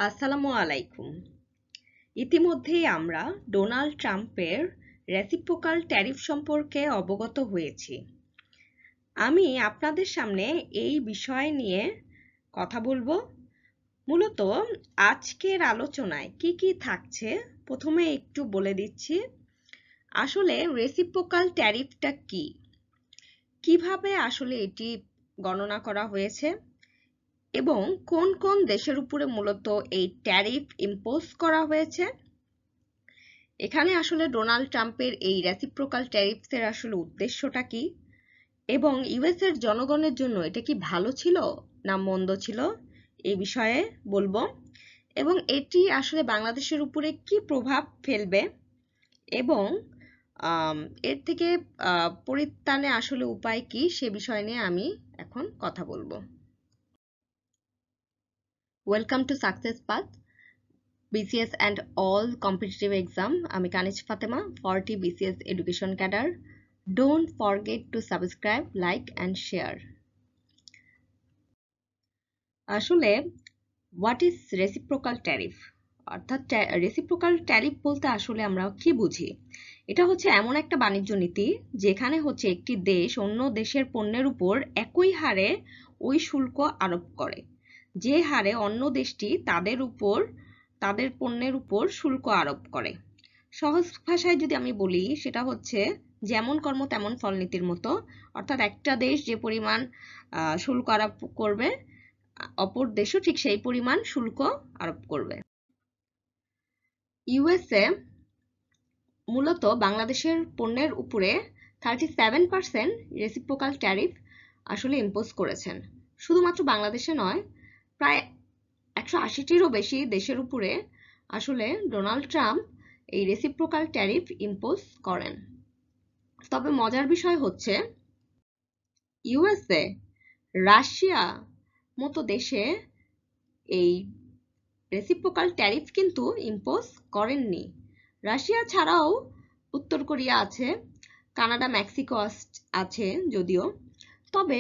আসসালামু আলাইকুম। ইতিমধ্যেই আমরা ডোনাল্ড ট্রাম্পের রেসিপ্রোকাল ট্যারিফ সম্পর্কে অবগত হয়েছি। আমি আপনাদের সামনে এই বিষয় নিয়ে কথা বলবো। মূলত আজকের আলোচনায় কি থাকছে প্রথমে একটু বলে দিচ্ছি। আসলে রেসিপ্রোকাল ট্যারিফটা কি, কিভাবে আসলে এটি গণনা করা হয়েছে এবং কোন কোন দেশের উপরে মূলত এই ট্যারিফ ইম্পোজ করা হয়েছে। এখানে আসলে ডোনাল্ড ট্রাম্পের এই রেসিপ্রোকাল ট্যারিফসের আসলে উদ্দেশ্যটা কি এবং ইউএস এর জনগণের জন্য এটা কি ভালো ছিল না মন্দ ছিল এই বিষয়ে বলবো, এবং এটি আসলে বাংলাদেশের উপরে কি প্রভাব ফেলবে এবং এর থেকে পরিত্রাণে আসলে উপায় কি সে বিষয় নিয়ে আমি এখন কথা বলবো। Welcome to success path BCS and all competitive exam. আমি কানিজ Fatema, 40 BCS education cadre. Don't forget to subscribe, like and share. আসলে what is reciprocal tariff? অর্থাৎ রেসিপ্রোকাল ট্যারিফ বলতে আসলে আমরা কি বুঝি? এটা হচ্ছে এমন একটা বাণিজ্য নীতি যেখানে হচ্ছে একটি দেশ অন্য দেশের পণ্যের উপর একই হারে ওই শুল্ক আরোপ করে, যে হারে অন্য দেশটি তাদের পণ্যের উপর শুল্ক আরোপ করে। সহজ ভাষায় যদি আমি বলি সেটা হচ্ছে যেমন কর্ম তেমন ফল নীতির মতো। অর্থাৎ একটা দেশ যে পরিমাণ শুল্ক আরোপ করবে, অপর দেশও ঠিক সেই পরিমাণ শুল্ক আরোপ করবে। ইউএসএ মূলত বাংলাদেশের পণ্যের উপরে 37% রেসিপ্রোকাল ট্যারিফ আসলে ইম্পোজ করেছেন। শুধুমাত্র বাংলাদেশে নয়, প্রায় 180টিরও বেশি দেশের উপরে আসলে ডোনাল্ড ট্রাম্প এই রেসিপ্রোকাল ট্যারিফ ইম্পোজ করেন। তবে মজার বিষয় হচ্ছে ইউএসএ, রাশিয়া মতো দেশে এই রেসিপ্রোকাল ট্যারিফ কিন্তু ইম্পোজ করেননি। রাশিয়া ছাড়াও উত্তর কোরিয়া আছে, কানাডা, মেক্সিকো আছে যদিও। তবে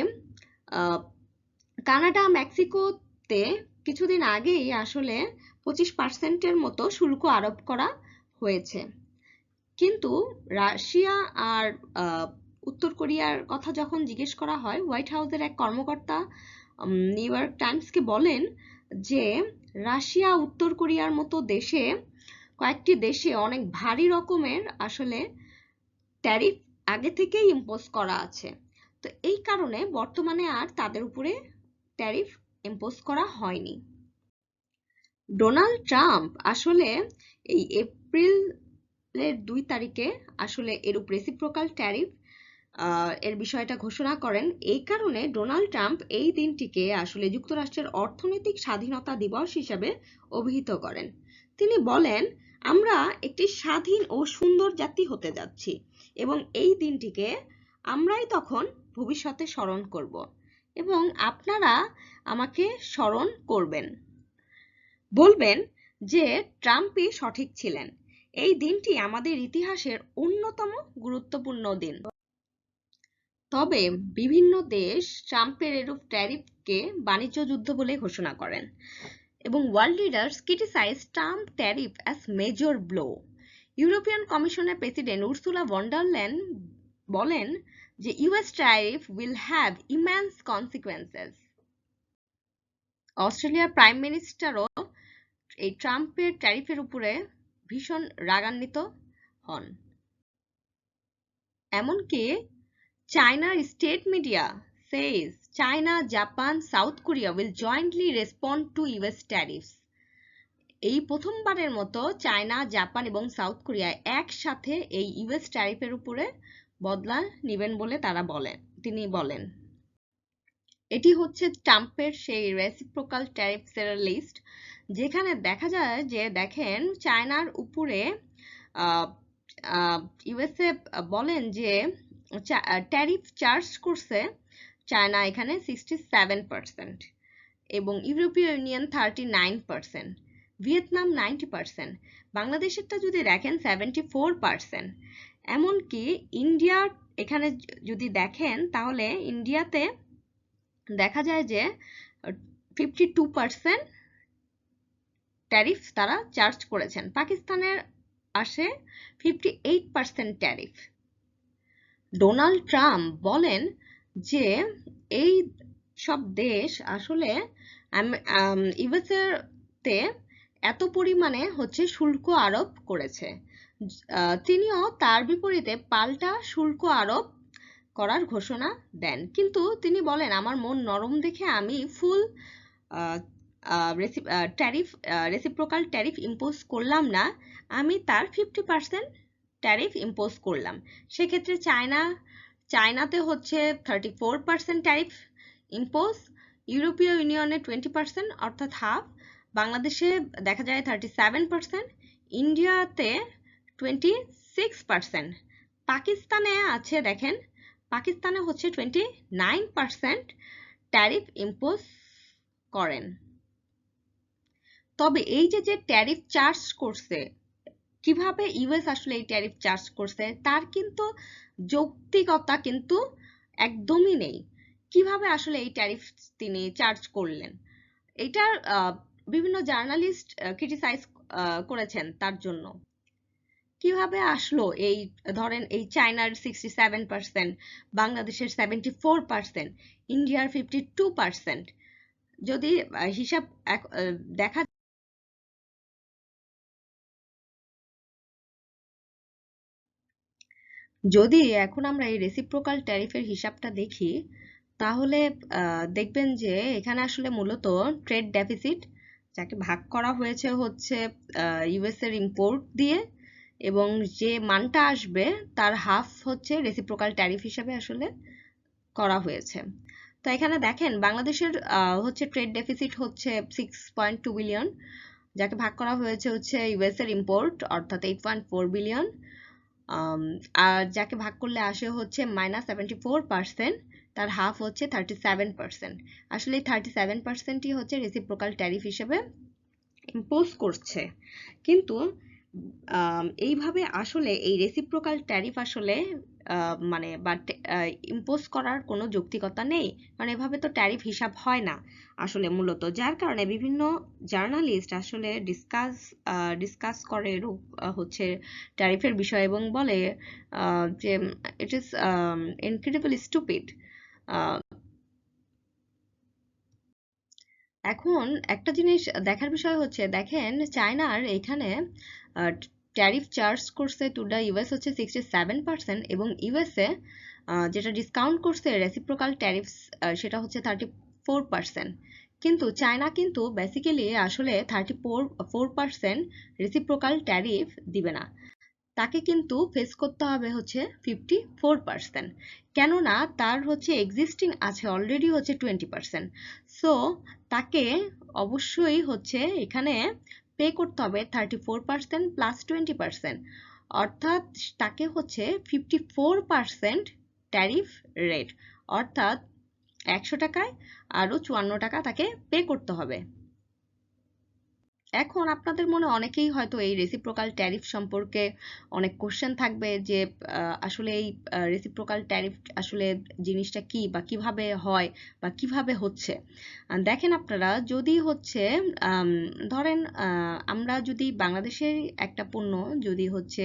কানাডা, মেক্সিকোতে কিছুদিন আগেই আসলে 25%-এর মতো শুল্ক আরোপ করা হয়েছে। কিন্তু রাশিয়া আর উত্তর কোরিয়ার কথা যখন জিজ্ঞেস করা হয়, হোয়াইট হাউসের এক কর্মকর্তা নিউ ইয়র্ক টাইমসকে বলেন যে রাশিয়া, উত্তর কোরিয়ার মতো দেশে কয়েকটি দেশে অনেক ভারী রকমের আসলে ট্যারিফ আগে থেকেই ইম্পোজ করা আছে। তো এই কারণে বর্তমানে আর তাদের উপরে ট্যারিফ ইম্পোজ করা হয়নি। ডোনাল্ড ট্রাম্প আসলে এই এপ্রিলের 2 তারিখে আসলে এরূপ রেসিপ্রোকাল ট্যারিফ এর বিষয়টা ঘোষণা করেন। এই কারণে ডোনাল্ড ট্রাম্প এই দিনটিকে আসলে যুক্তরাষ্ট্রের অর্থনৈতিক স্বাধীনতা দিবস হিসেবে অভিহিত করেন। তিনি বলেন, আমরা একটি স্বাধীন ও সুন্দর জাতি হতে যাচ্ছি এবং এই দিনটিকে আমরাই তখন ভবিষ্যতে স্মরণ করব এবং আপনারা আমাকে স্মরণ করবেন, বলবেন যে ট্রাম্পই সঠিক ছিলেন। এই দিনটি আমাদের ইতিহাসের অন্যতম গুরুত্বপূর্ণ দিন। তবে বিভিন্ন দেশ ট্রাম্পের এরূপ ট্যারিফকে বাণিজ্য যুদ্ধ বলে ঘোষণা করেন এবং world leaders criticize Trump tariff as major blow. European কমিশনের president Ursula von der Leyen বলেন যে US tariff will have immense consequences. অস্ট্রেলিয়ার প্রাইম মিনিস্টারও এই ট্রাম্পের ট্যারিফের উপরে ভীষণ রাগান্বিত হন। এমনকি চায়নার state media says China, Japan, South Korea will jointly respond to US tariffs. এই প্রথমবারের মতো চায়না, জাপান এবং সাউথ কোরিয়া একসাথে এই ইউএস ট্যারিফের উপরে বদলা নেবেন বলে তিনি বলেন। এটি হচ্ছে ট্রাম্পের সেই রেসিপ্রোকাল ট্যারিফসের লিস্ট, যেখানে দেখা যায় যে দেখেন চায়নার উপরে ইউএসএ বলেন যে ট্যারিফ চার্জ করছে চায়না এখানে 67% এবং ইউরোপীয় ইউনিয়ন 39%, ভিয়েতনাম 90%, বাংলাদেশেরটা যদি দেখেন 74%, এমনকি ইন্ডিয়া এখানে যদি দেখেন তাহলে ইন্ডিয়াতে দেখা যায় যে 52% ট্যারিফ তারা চার্জ করেছেন। পাকিস্তানের আসে 58% ট্যারিফ। ডোনাল্ড ট্রাম্প বলেন যে এই সব দেশ আসলে ইউএসএ তে এত পরিমাণে হচ্ছে শুল্ক আরোপ করেছে। তিনিও তার বিপরীতে পাল্টা শুল্ক আরোপ করার ঘোষণা দেন, কিন্তু তিনি বলেন আমার মন নরম দেখে আমি ফুল রেসিপ্রোকাল ট্যারিফ ইম্পোজ করলাম না, আমি তার 50% ট্যারিফ ইম্পোজ করলাম। সেক্ষেত্রে চায়নাতে হচ্ছে 34% ট্যারিফ ইম্পোজ, ইউরোপীয় ইউনিয়নে 20% অর্থাৎ হাফ, বাংলাদেশে দেখা যায় 37%, ইন্ডিয়াতে 26%, পাকিস্তানে আছে দেখেন, পাকিস্তানে হচ্ছে 29% ট্যারিফ ইম্পোজ করেন। তবে এই যে ট্যারিফ চার্জ করছে, কিভাবে ইউএস আসলে এই ট্যারিফ চার্জ করছে তার কিন্তু যৌক্তিকতা কিন্তু একদমই নেই। কিভাবে আসলে এই ট্যারিফ তিনি চার্জ করলেন, এটার বিভিন্ন জার্নালিস্ট ক্রিটিসাইজ করেছেন তার জন্য। কিভাবে আসলো এই ধরেন এই চায়নার 67%, বাংলাদেশের 74%, ইন্ডিয়ার 52%, যদি হিসাব দেখা যদি এখন আমরা এই রেসিপ্রোকাল ট্যারিফের হিসাবটা দেখি, তাহলে দেখবেন যে এখানে আসলে মূলত ট্রেড ডেফিসিট যাকে ভাগ করা হয়েছে হচ্ছে ইউএস এর ইম্পোর্ট দিয়ে, এবং যে মানটা আসবে তার হাফ হচ্ছে রেসিপ্রোকাল ট্যারিফ হিসাবে আসলে করা হয়েছে। তো এখানে দেখেন বাংলাদেশের হচ্ছে ট্রেড ডেফিসিট হচ্ছে 6.2 বিলিয়ন, যাকে ভাগ করা হয়েছে হচ্ছে ইউএস এর ইম্পোর্ট অর্থাৎ 8.4 বিলিয়ন, আর যাকে ভাগ করলে আসে হচ্ছে -74%, তার হাফ হচ্ছে 37%। আসলে 37%ই হচ্ছে রেসিপ্রোকাল ট্যারিফ হিসেবে ইম্পোজ করছে। কিন্তু এইভাবে আসলে এই রেসিপ্রোকাল ট্যারিফ আসলে মানে বা ইম্পোজ করার কোনো যৌক্তিকতা নেই, কারণ এভাবে তো ট্যারিফ হিসাব হয় না আসলে মূলত, যার কারণে বিভিন্ন জার্নালিস্ট আসলে ডিসকাস করে হচ্ছে ট্যারিফের বিষয় এবং বলে যে ইট ইজ ইনক্রেডিবলি স্টুপিড। এখন একটা জিনিস দেখার বিষয় হচ্ছে, দেখেন চায়নার এখানে ট্যারিফ চার্জ করছে টু দ্য ইউএস হচ্ছে 67%, এবং ইউএসএ যেটা ডিসকাউন্ট করছে রেসিপ্রোকাল ট্যারিফস সেটা হচ্ছে 34%। কিন্তু চায়না কিন্তু বেসিক্যালি আসলে 34% রেসিপ্রোকাল ট্যারিফ দিবে না, তাকে কিন্তু ফেস করতে হবে হচ্ছে 54%, কেননা তার হচ্ছে এক্সিস্টিং আছে অলরেডি হচ্ছে 20%। সো তাকে অবশ্যই হচ্ছে এখানে পে করতে হবে 34% প্লাস 20%, অর্থাৎ তাকে হচ্ছে 54% ট্যারিফ রেট, অর্থাৎ 100 টাকায় আরো 54 টাকা তাকে পে করতে হবে। এখন আপনাদের মনে অনেকেই হয়তো এই রেসিপ্রোকাল ট্যারিফ সম্পর্কে অনেক কোশ্চেন থাকবে যে আসলে এই রেসিপ্রোকাল ট্যারিফ আসলে জিনিসটা কি বা কিভাবে হয় বা কিভাবে হচ্ছে। দেখেন আপনারা যদি হচ্ছে ধরেন আমরা যদি বাংলাদেশের একটা পণ্য যদি হচ্ছে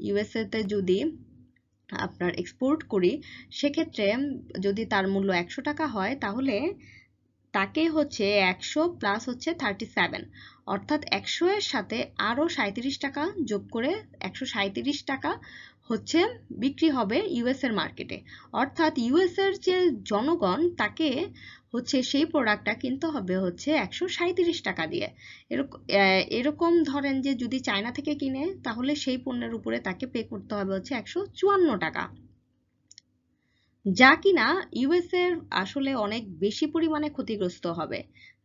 ইউএসএ তে যদি আপনার এক্সপোর্ট করি, সেক্ষেত্রে যদি তার মূল্য 100 টাকা হয় তাহলে তাকে হচ্ছে 100 প্লাস হচ্ছে 37, অর্থাৎ 100 এর সাথে আরো 37 টাকা যোগ করে 137 টাকা হচ্ছে বিক্রি হবে ইউএস এর মার্কেটে। অর্থাৎ ইউএস এর যে জনগণ তাকে হচ্ছে সেই প্রোডাক্টটা কিনতে হবে হচ্ছে 137 টাকা দিয়ে। এরকম ধরেন যে যদি চায়না থেকে কিনে তাহলে সেই পণ্যের উপরে তাকে পে করতে হবে হচ্ছে 154 টাকা, যা কিনা ইউএস এর আসলে অনেক বেশি পরিমাণে ক্ষতিগ্রস্ত হবে।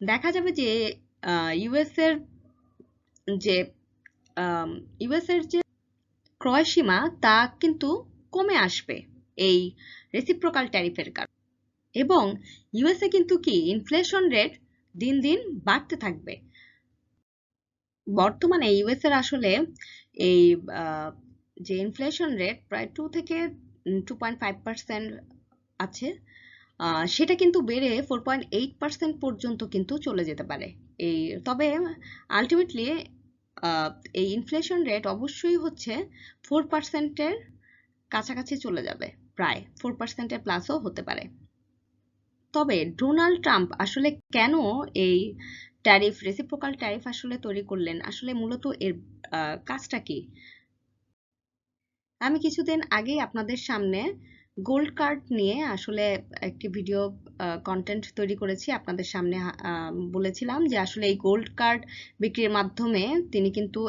দেখা যাবে যে ইউএস এর যে ক্রয় সীমা তা কিন্তু কমে আসবে এই রেসিপ্রোকাল ট্যারিফের কারণে, এবং ইউএসএ কিন্তু কি ইনফ্লেশন রেট দিন দিন বাড়তে থাকবে। বর্তমানে ইউএস এর আসলে এই যে ইনফ্লেশন রেট প্রায় 2 থেকে 2.5% আছে, সেটা কিন্তু বেড়ে 4.8% পর্যন্ত কিন্তু চলে যেতে পারে। তবে আলটিমেটলি এই ইনফ্লেশন রেট অবশ্যই হচ্ছে 4%-এর কাছাকাছি চলে যাবে, প্রায় 4%-এর প্লাসও হতে পারে। তবে ডোনাল্ড ট্রাম্প আসলে কেন এই রেসিপ্রোকাল ট্যারিফ আসলে তৈরি করলেন, আসলে মূলত এর কাজটা কি? আমি কিছুদিন আগেই আপনাদের সামনে গোল্ড কার্ড নিয়ে আসলে একটি ভিডিও কন্টেন্ট তৈরি করেছি, আপনাদের সামনে বলেছিলাম যে আসলে এই গোল্ড কার্ড বিক্রির মাধ্যমে তিনি কিন্তু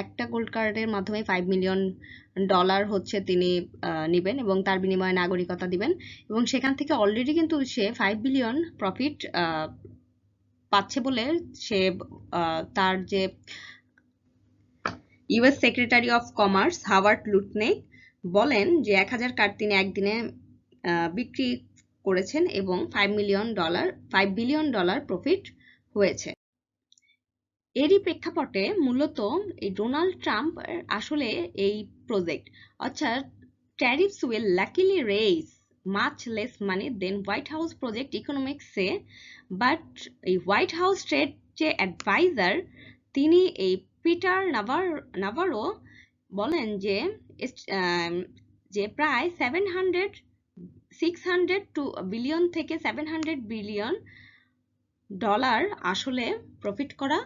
একটা গোল্ড কার্ডের মাধ্যমে $5 মিলিয়ন হচ্ছে তিনি নেবেন এবং তার বিনিময়ে নাগরিকতা দিবেন, এবং সেখান থেকে অলরেডি কিন্তু সে 5 বিলিয়ন প্রফিট পাচ্ছে বলে সে তার যে US secretary of commerce Howard Lutnick বলেন যে 1000 কার্ড তিনি একদিনে বিক্রি করেছেন এবং $5 বিলিয়ন প্রফিট হয়েছে। এরই প্রেক্ষাপটে মূলত এই ডোনাল্ড ট্রাম্প আসলে এই প্রজেক্ট, অর্থাৎ tariffs will luckily raise much less money than White House project economics say, but এই হোয়াইট হাউস ট্রেড যে অ্যাডভাইজার তিনি এই পিটার নাভারো বলেন যে প্রায় 600 বিলিয়ন থেকে $700 বিলিয়ন আসলে প্রফিট করা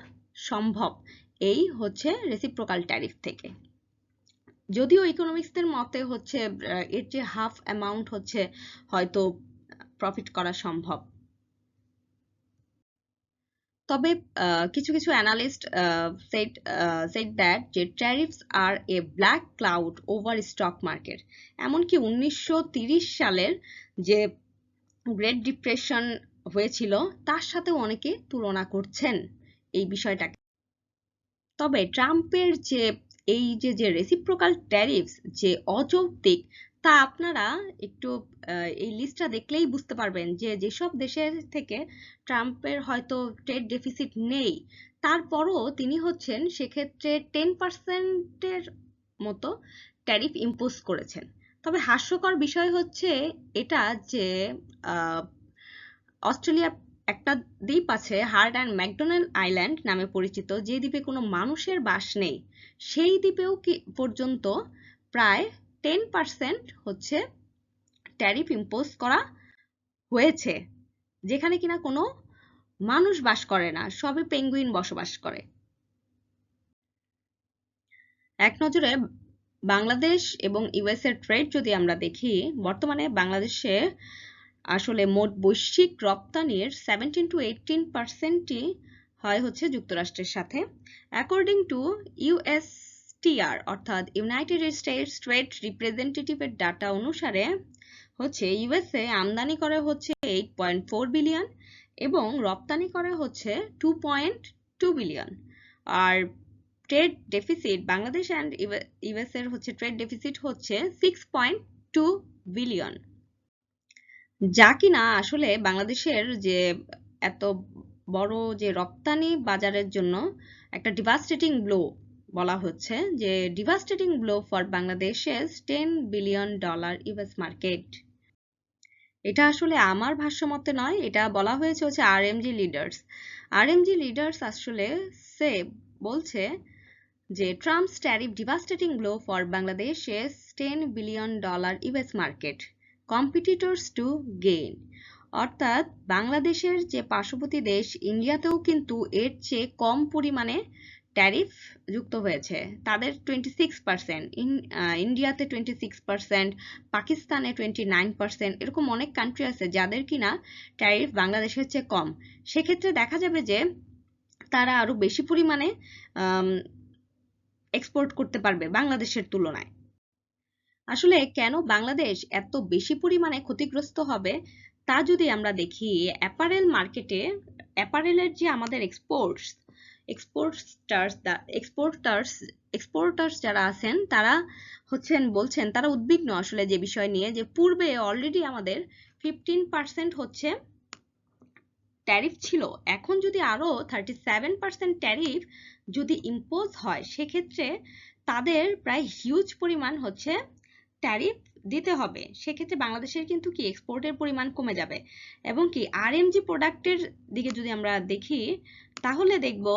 সম্ভব এই হচ্ছে রেসিপ্রোকাল ট্যারিফ থেকে। যদিও ইকোনমিক্সদের মতে হচ্ছে এর যে হাফ অ্যামাউন্ট হচ্ছে হয়তো প্রফিট করা সম্ভব। তবে কিছু অ্যানালিস্ট said that যে tariffs are a black cloud over stock market, এমনকি 1930 সালের যে গ্রেট ডিপ্রেশন হয়েছিল তার সাথে অনেকে তুলনা করছেন এই বিষয়টাকে। তবে ট্রাম্পের যে এই যে রেসিপ্রোকাল ট্যারিফস যে অযৌক্তিক, তা আপনারা একটু এই লিস্টটা দেখলেই বুঝতে পারবেন যে যেসব দেশের থেকে ট্রাম্পের হয়তো ট্রেড ডেফিসিট নেই, তারপরও তিনি হচ্ছেন সেক্ষেত্রে 10%-এর মতো ট্যারিফ ইম্পোজ করেছেন। তবে হাস্যকর বিষয় হচ্ছে এটা যে অস্ট্রেলিয়ার একটা দ্বীপ আছে হার্ট অ্যান্ড ম্যাকডোনাল্ড আইল্যান্ড নামে পরিচিত, যে দ্বীপে কোনো মানুষের বাস নেই, সেই দ্বীপেও পর্যন্ত প্রায় 10% হচ্ছে ট্যারিফ ইম্পোজ করা হয়েছে, যেখানে কিনা কোনো মানুষ বাস করে না, সবই পেঙ্গুইন বসবাস করে। এক নজরে বাংলাদেশ এবং ইউএস এর ট্রেড যদি আমরা দেখি, বর্তমানে বাংলাদেশে আসলে মোট বৈশ্বিক রপ্তানির 17-18%ই হয় হচ্ছে যুক্তরাষ্ট্রের সাথে। অ্যাকর্ডিং টু ইউএসটিআর অর্থাৎ ইউনাইটেড স্টেটস ট্রেড রিপ্রেজেন্টেটিভের ডাটা অনুসারে হচ্ছে ইউএসএ আমদানি করে হচ্ছে 8.4 বিলিয়ন এবং রপ্তানি করে হচ্ছে 2.2 বিলিয়ন। আর trade deficit Bangladesh and US এর হচ্ছে ট্রেড ডেফিসিট হচ্ছে 6.2 বিলিয়ন, যা কিনা আসলে বাংলাদেশের যে এত বড় যে রপ্তানি বাজারের জন্য একটা ডিভাস্টেটিং ব্লো বলা হচ্ছে, যে ডিভাস্টেটিং ব্লো ফর বাংলাদেশের $10 বিলিয়ন ইউএস মার্কেট। এটা আসলে আমার ভাষ্যমতে নয়, এটা বলা হয়েছে হচ্ছে আরএমজি লিডার্স আসলে বলছে যে Trump's tariff devastating blow for বাংলাদেশের $10 billion US market competitors to gain. অর্থাৎ বাংলাদেশের যে পার্শ্ববর্তী দেশ ইন্ডিয়াতেও কিন্তু এর চেয়ে কম পরিমাণে ট্যারিফ যুক্ত হয়েছে, তাদের 26%, ইন্ডিয়াতে 26%, পাকিস্তানে 29%, এরকম অনেক কান্ট্রি আছে যাদের কিনা ট্যারিফ বাংলাদেশের চেয়ে কম। সেক্ষেত্রে দেখা যাবে যে তারা আরো বেশি পরিমাণে এক্সপোর্ট করতে পারবে বাংলাদেশের তুলনায়। আসলে কেন বাংলাদেশ এত বেশি পরিমাণে ক্ষতিগ্রস্ত হবে তা যদি আমরা দেখি, অ্যাপারেল মার্কেটে অ্যাপারেলের যে আমাদের এক্সপোর্টার্স যারা আছেন তারা বলছেন তারা উদ্বিগ্ন আসলে যে বিষয় নিয়ে, যে পূর্বে অলরেডি আমাদের 15% হচ্ছে ট্যারিফ ছিল, এখন যদি আরো 37% ট্যারিফ যদি ইম্পোজ হয়, সেক্ষেত্রে তাদের প্রায় হিউজ পরিমাণ হচ্ছে ট্যারিফ দিতে হবে, সেক্ষেত্রে বাংলাদেশের কিন্তু কি এক্সপোর্টের পরিমাণ কমে যাবে। এবং কি আরএমজি প্রোডাক্টের দিকে যদি আমরা দেখি তাহলে দেখব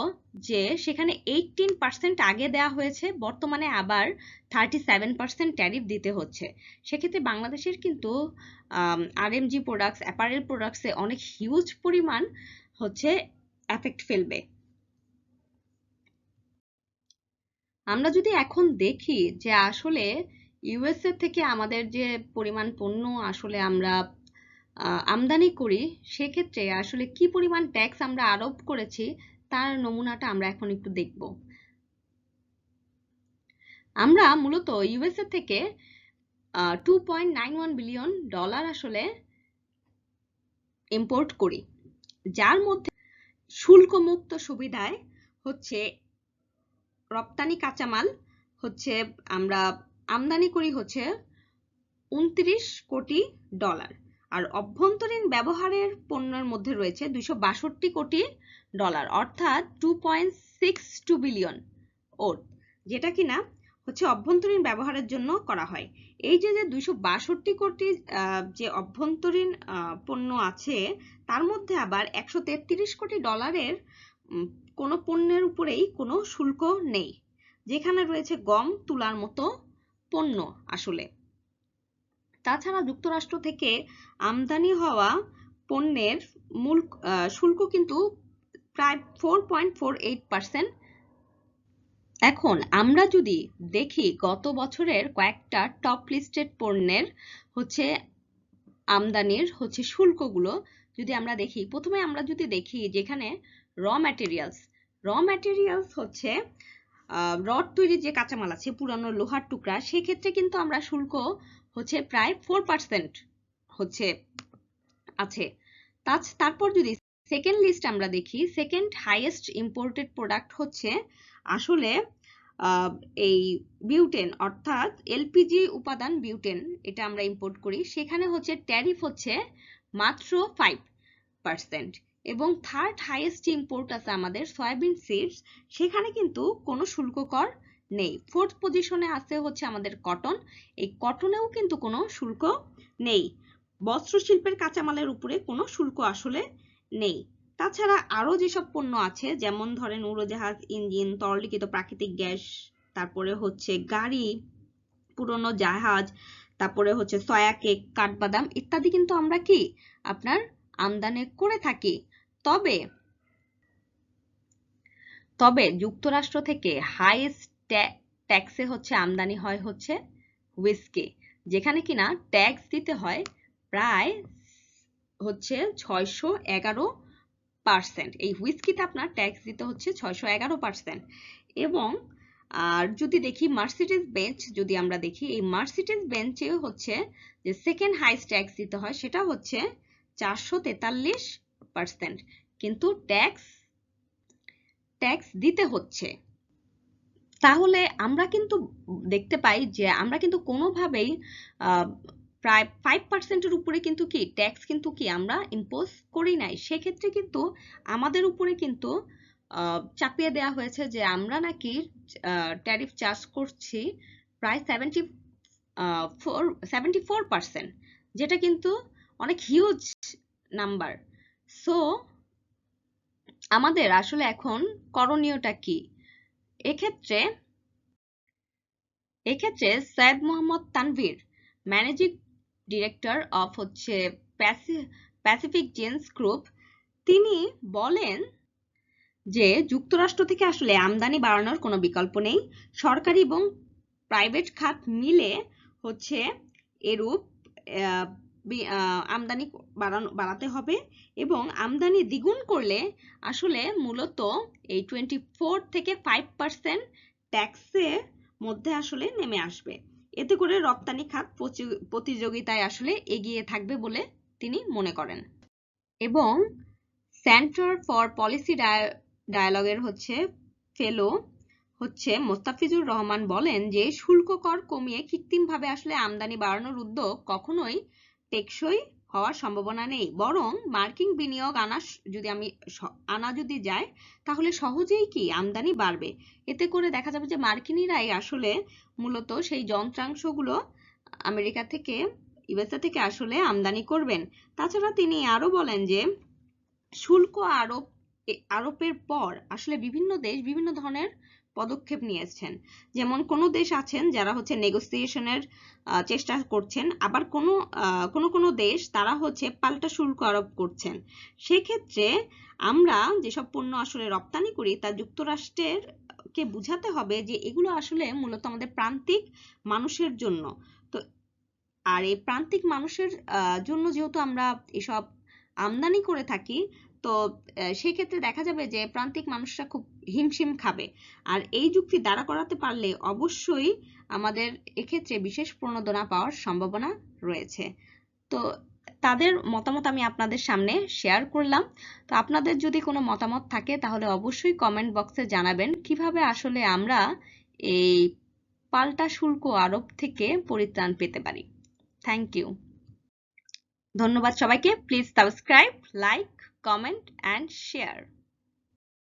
যে সেখানে 18% আগে দেওয়া হয়েছে, বর্তমানে আবার 37% ট্যারিফ দিতে হচ্ছে। সেক্ষেত্রে বাংলাদেশের কিন্তু আরএমজি প্রোডাক্টস, অ্যাপারেল প্রোডাক্টসে অনেক হিউজ পরিমাণ হচ্ছে এফেক্ট ফেলবে। আমরা যদি এখন দেখি যে আসলে ইউএসএ থেকে আমাদের যে পরিমাণ পণ্য আসলে আমরা আমদানি করি, সেক্ষেত্রে আসলে কি পরিমাণ ট্যাক্স আমরা আরোপ করেছি তার নমুনাটা আমরা এখন একটু দেখব। আমরা মূলত ইউএসএ থেকে $2.91 বিলিয়ন আসলে ইম্পোর্ট করি, যার মধ্যে শুল্কমুক্ত সুবিধায় হচ্ছে রপ্তানি কাঁচামাল হচ্ছে আমরা আমদানি করি হচ্ছে $29 কোটি, আর অভ্যন্তরীণ ব্যবহারের পণ্যের মধ্যে রয়েছে $262 কোটি, অর্থাৎ 2.62 বিলিয়ন ওর, যেটা কিনা হচ্ছে অভ্যন্তরীণ ব্যবহারের জন্য করা হয়। এই যে 262 কোটি যে অভ্যন্তরীণ পণ্য আছে, তার মধ্যে আবার $133 কোটি কোনো পণ্যের উপরেই কোনো শুল্ক নেই, যেখানে রয়েছে গম, তুলার মতো পণ্য আসলে। তাছাড়া যুক্তরাষ্ট্র থেকে আমদানি হওয়া পণ্যের মূল শুল্ক কিন্তু প্রায় 4.48%। এখন আমরা যদি দেখি গত বছরের কয়েকটা টপ লিস্টেড পণ্যের হচ্ছে আমদানির হচ্ছে শুল্কগুলো যদি আমরা দেখি, প্রথমে আমরা যদি দেখি যেখানে র ম্যাটেরিয়ালস হচ্ছে রড তৈরির যে কাঁচামাল আছে, পুরানো লোহার টুকরা, সেক্ষেত্রে কিন্তু আমরা শুল্ক হচ্ছে প্রায় 4% হচ্ছে আছে। তারপর যদি সেকেন্ড লিস্ট আমরা দেখি, সেকেন্ড হাইয়েস্ট ইম্পোর্টেড প্রোডাক্ট হচ্ছে আসলে এই বিউটেন, অর্থাৎ এলপিজি উপাদান বিউটেন, এটা আমরা ইম্পোর্ট করি, সেখানে হচ্ছে ট্যারিফ হচ্ছে মাত্র 5%। এবং থার্ড হাইয়েস্ট ইম্পোর্ট আছে আমাদের সয়াবিন সিডস, সেখানে কিন্তু কোনো শুল্ক কর নেই। ফোর্থ পজিশনে আছে হচ্ছে আমাদের কটন, এই কটনেও কিন্তু কোনো শুল্ক নেই। বস্ত্র শিল্পের কাঁচামালের উপরে কোনো শুল্ক আসলে নেই। তাছাড়া আরো যেসব পণ্য আছে, যেমন ধরেন উড়োজাহাজ, ইঞ্জিন, তরলীকৃত প্রাকৃতিক গ্যাস, তারপরে হচ্ছে গাড়ি, পুরনো জাহাজ, তারপরে হচ্ছে সয়া কেক, কাঠবাদাম ইত্যাদি কিন্তু আমরা কি আপনার আমদানি করে থাকি। তবে যুক্তরাষ্ট্র থেকে হাইয়েস্ট ট্যাক্সে হচ্ছে আমদানি হয় হচ্ছে হুইস্কি, যেখানে কিনা ট্যাক্স দিতে হয় প্রায় হচ্ছে 611%। এই হুইস্কিতে আপনার ট্যাক্স দিতে হচ্ছে 611%। এবং আর যদি দেখি মার্সিডিজ বেঞ্চ, যদি আমরা দেখি এই মার্সিডিজ বেঞ্চে হচ্ছে যে সেকেন্ড হাইয়েস্ট ট্যাক্স দিতে হয়, সেটা হচ্ছে 443%, কিন্তু ট্যাক্স দিতে হচ্ছে। তাহলে আমরা কিন্তু দেখতে পাই যে আমরা কিন্তু কোনোভাবেই প্রায় 5%-এর উপরে কিন্তু কি ট্যাক্স কিন্তু কি আমরা ইম্পোজ করি নাই। সেক্ষেত্রে কিন্তু আমাদের উপরে কিন্তু চাপিয়ে দেওয়া হয়েছে যে আমরা নাকি ট্যারিফ চার্জ করছি প্রায় 74%, যেটা কিন্তু অনেক হিউজ নাম্বার। সো আমাদের আসলে এখন করণীয়টা কি? এক্ষেত্রে Syed Mohammad Tanvir, managing director of হচ্ছে প্যাসিফিক জেন্স গ্রুপ, তিনি বলেন যে যুক্তরাষ্ট্র থেকে আসলে আমদানি বাড়ানোর কোনো বিকল্প নেই। সরকারি এবং প্রাইভেট খাত মিলে হচ্ছে এরূপ আমদানি বাড়াতে হবে, এবং আমদানি দ্বিগুণ করলে আসলে মূলত এই 24 থেকে 5% ট্যাক্সের মধ্যে আসলে নেমে আসবে। এতে করে রপ্তানি খাত প্রতিযোগিতায় আসলে এগিয়ে থাকবে বলে তিনি মনে করেন। এবং সেন্টার ফর পলিসি ডায়ালগের হচ্ছে ফেলো হচ্ছে মোস্তাফিজুর রহমান বলেন যে শুল্ক কর কমিয়ে কৃত্রিমভাবে আসলে আমদানি বাড়ানোর উদ্যোগ কখনোই টেকসই হওয়ার সম্ভাবনা নেই, বরং মার্কিন বিনিয়োগ আনা যদি যায় তাহলে সহজেই কি আমদানি বাড়বে। এতে করে দেখা যাবে যে মার্কিনিরাই আসলে মূলত সেই যন্ত্রাংশগুলো আমেরিকা থেকে ইউএসএ থেকে আসলে আমদানি করবেন। তাছাড়া তিনি আরো বলেন যে শুল্ক আরোপের পর আসলে বিভিন্ন দেশ বিভিন্ন ধরনের পদক্ষেপ নিয়েছেন। যেমন কোনো দেশ আছেন যারা হচ্ছে নেগোসিয়েশনের চেষ্টা করছেন, আবার কোনো দেশ তারা হচ্ছে পাল্টা শুল্ক আরোপ করছেন। সেক্ষেত্রে আমরা যেসব পণ্য আসলে রপ্তানি করি তা যুক্তরাষ্ট্রের কে বুঝাতে হবে যে এগুলো আসলে মূলত আমাদের প্রান্তিক মানুষের জন্য। তো আর এই প্রান্তিক মানুষের জন্য যেহেতু আমরা এসব আমদানি করে থাকি, তো সেই ক্ষেত্রে দেখা যাবে যে প্রান্তিক মানুষরা খুব হিমশিম খাবে। আর এই যুক্তি দাঁড়া করাতে পারলে অবশ্যই আমাদের এক্ষেত্রে বিশেষ প্রণোদনা পাওয়ার সম্ভাবনা রয়েছে। তো তাদের মতামত আমি আপনাদের সামনে শেয়ার করলাম। তো আপনাদের যদি কোনো মতামত থাকে তাহলে অবশ্যই কমেন্ট বক্সে জানাবেন কিভাবে আসলে আমরা এই পাল্টা শুল্ক আরোপ থেকে পরিত্রাণ পেতে পারি। Thank you. ধন্যবাদ সবাইকে। Please subscribe, like, comment and share.